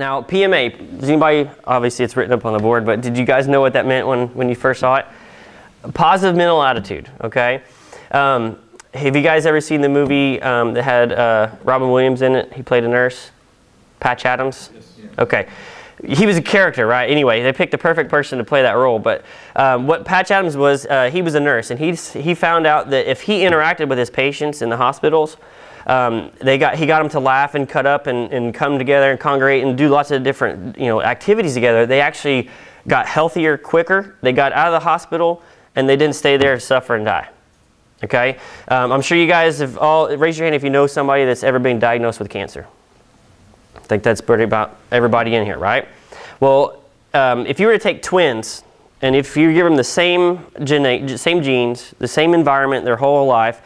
Now, PMA, does anybody, obviously it's written up on the board, but did you guys know what that meant when you first saw it? Positive mental attitude, okay? Have you guys ever seen the movie that had Robin Williams in it? He played a nurse, Patch Adams? Yes. Okay. He was a character, right? Anyway, they picked the perfect person to play that role. But what Patch Adams was, he was a nurse, and he found out that if he interacted with his patients in the hospitals, he got them to laugh and cut up and come together and congregate and do lots of different activities together. They actually got healthier quicker. They got out of the hospital, and they didn't stay there to suffer and die. Okay? I'm sure you guys have all, raise your hand if you know somebody that's ever been diagnosed with cancer. I think that's pretty about everybody in here, right? Well, if you were to take twins, and if you give them the same genes, the same environment their whole life,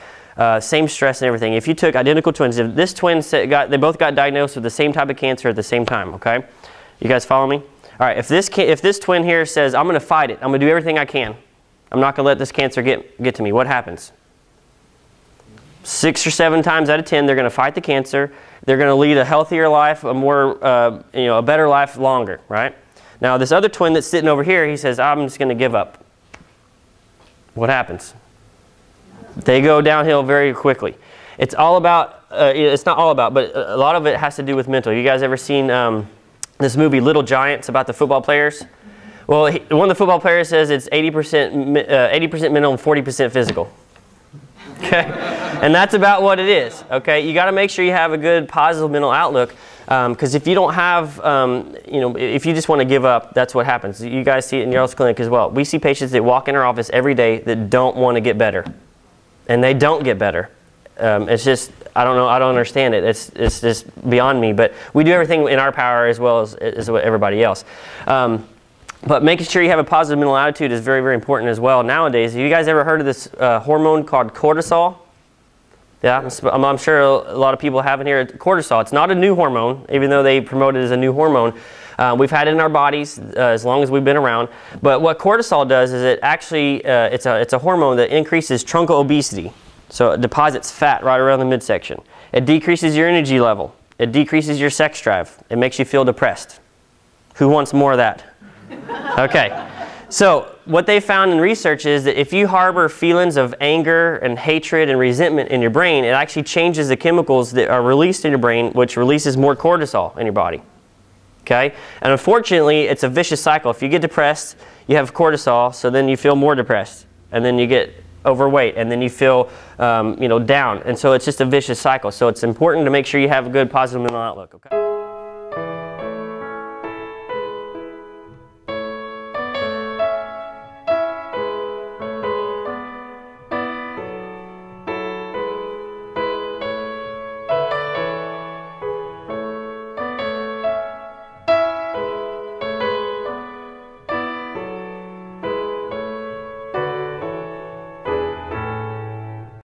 same stress and everything, if you took identical twins, if this twin they both got diagnosed with the same type of cancer at the same time, okay? You guys follow me? All right, if this twin here says, I'm going to fight it, I'm going to do everything I can, I'm not going to let this cancer get to me, what happens? 6 or 7 times out of 10, they're going to fight the cancer. They're going to lead a healthier life, a more, a better life longer, right? Now, this other twin that's sitting over here, he says, I'm just going to give up. What happens? They go downhill very quickly. It's all about, it's not all about, but a lot of it has to do with mental. You guys ever seen this movie, Little Giants, about the football players? Well, one of the football players says it's 80% mental and 40% physical. Okay, and that's about what it is. Okay, you got to make sure you have a good positive mental outlook, because if you don't have, if you just want to give up, that's what happens. You guys see it in your all's clinic as well. We see patients that walk in our office every day that don't want to get better, and they don't get better. It's just, I don't know, I don't understand it. It's just beyond me. But we do everything in our power as well as everybody else. But making sure you have a positive mental attitude is very, very important as well nowadays. Have you guys ever heard of this hormone called cortisol? Yeah, I'm sure a lot of people have in here. Cortisol, it's not a new hormone, even though they promote it as a new hormone. We've had it in our bodies as long as we've been around. But what cortisol does is it actually, it's a hormone that increases truncal obesity. So it deposits fat right around the midsection. It decreases your energy level. It decreases your sex drive. It makes you feel depressed. Who wants more of that? Okay, so what they found in research is that if you harbor feelings of anger and hatred and resentment in your brain, it actually changes the chemicals that are released in your brain, which releases more cortisol in your body. Okay, and unfortunately, it's a vicious cycle. If you get depressed, you have cortisol, so then you feel more depressed, and then you get overweight, and then you feel down, and so it's just a vicious cycle. So it's important to make sure you have a good positive mental outlook. Okay.